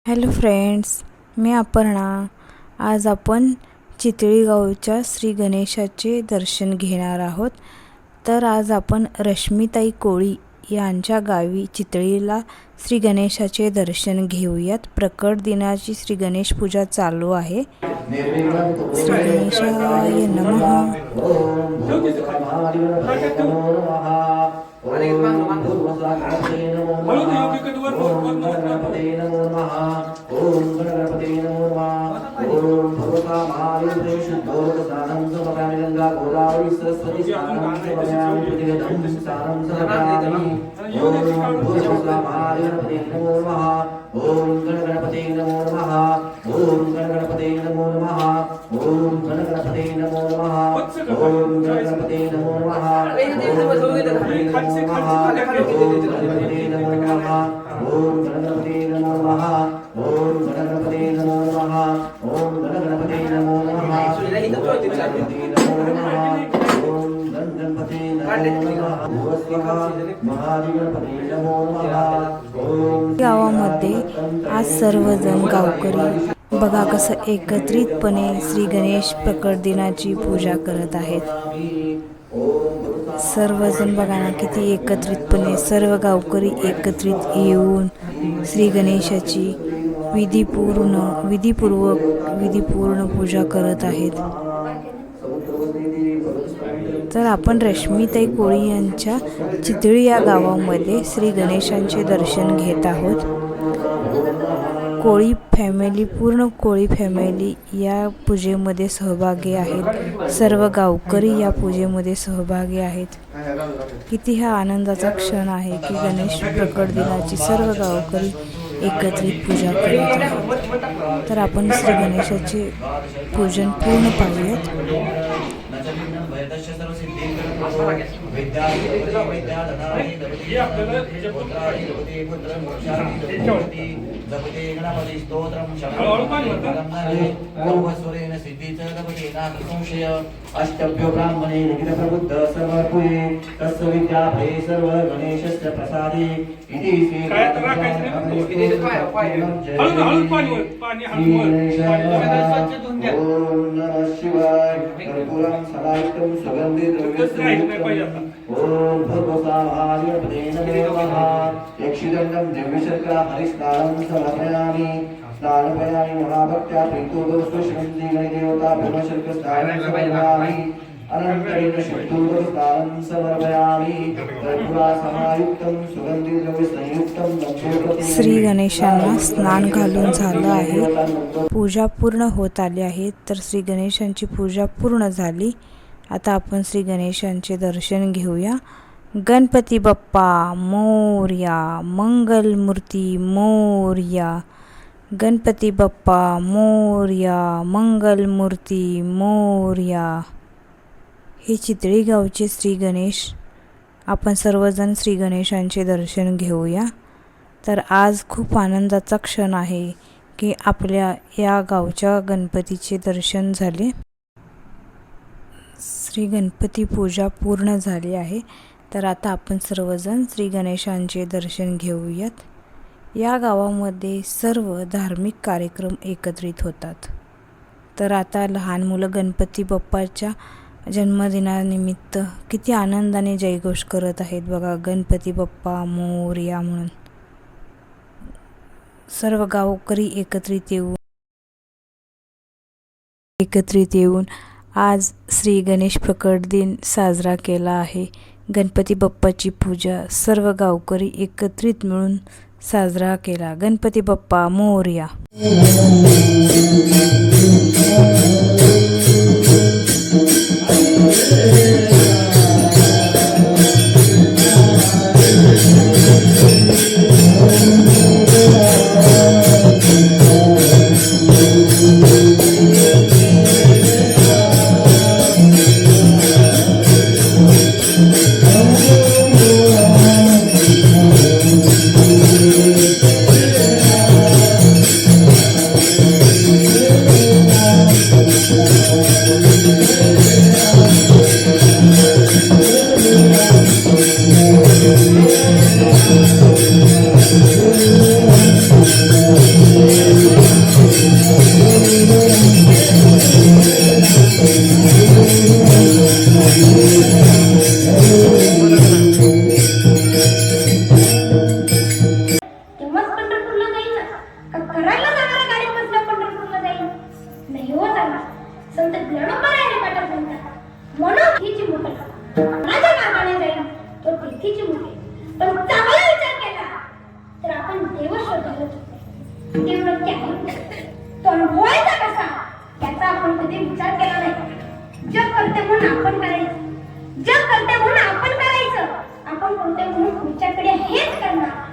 Hello friends, मी अपर्णा। आज आपण चितळी गावच्या श्री गणेशाचे दर्शन घेणार आहोत। तर आज आपण रश्मीताई कोळी यांच्या गावी चितळीला श्री गणेशाचे दर्शन घेऊयात। प्रकट दिनाची श्री गणेश पूजा चालू आहे। श्री गणेशाय नमः। गावामध्ये आज सर्वजण गावकरी बघा कसं एकत्रितपणे श्री गणेश प्रकट दिनाची पूजा करत आहेत। सर्वजण बघा ना किती एकत्रितपणे सर्व गावकरी एकत्रित येऊन श्री गणेशाची विधीपूर्ण पूजा करत आहेत। तर आपण रश्मीताई कोळी यांच्या चितळी या गावामध्ये श्री गणेशांचे दर्शन घेत आहोत। पूर्ण कोळी फॅमिली या पूजेमध्ये सहभागी आहेत। सर्व गावकरी या पूजेमध्ये सहभागी आहेत। किती हा आनंदाचा क्षण आहे की गणेश प्रकट दिनाची सर्व गावकरी एकत्रित पूजा करत आहेत। तर आपण श्री गणेशाचे पूजन पूर्ण पाहूयात। अष्टभ्यो ब्राह्मणे निखिलप्रबुद्ध सर्वपुये तस्य विद्याभये सर्व गणेशस्य प्रसादे इति श्री शिवाय कर्पूरं सदायुक्तं सुगन्धिद्रव्ययुक्तं ओम भगवताभार्यपदे नमः। यक्षिदण्डं दिव्यशर्करा हरिस्नानं समर्पयामि। स्नानपयामि महाभक्त्या प्रीतो दोषं श्रीगणदेवता ब्रह्मशर्कस्नानं समर्पयामि। अनन्तरेण शुद्धोदकस्नानं समर्पयामि। कर्पूरासमायुक्तं सुगन्धिद्रव्यसंयुक्तं श्री गणेशांना स्नान घालून झालं आहे। पूजा पूर्ण होत आली आहे। तर श्री गणेशांची पूजा पूर्ण झाली। आता आपण श्री गणेशांचे दर्शन घेऊया। गणपती बाप्पा मोरया, मंगलमूर्ती मोरया। गणपती बाप्पा मोरया, मंगलमूर्ती मोरया। हे चितळी गावचे श्री गणेश। आपण सर्वजण श्री गणेशांचे दर्शन घेऊया। तर आज खूप आनंदाचा क्षण आहे की आपल्या या गावच्या गणपतीचे दर्शन झाले। श्री गणपती पूजा पूर्ण झाली आहे। तर आता आपण सर्वजण श्री गणेशांचे दर्शन घेऊयात। या गावामध्ये सर्व धार्मिक कार्यक्रम एकत्रित होतात। तर आता लहान मुलं गणपती बाप्पाच्या जन्मदिनानिमित्त किती आनंदाने जयघोष करत आहेत बघा, गणपती बाप्पा मोरया म्हणून। सर्व गावकरी एकत्रित येऊन आज श्री गणेश प्रकट दिन साजरा केला आहे। गणपती बाप्पाची पूजा सर्व गावकरी एकत्रित मिळून साजरा केला। गणपती बाप्पा मोरया। तर घालत होते. तेवढं त्याहून तो अनुभवायचा कसा त्याचा आपण कधी विचार केला नाही. जग करते म्हणून आपण करायचं, जग करते म्हणून आपण करायचं, आपण करते म्हणून पुढच्याकडे हेच करणार.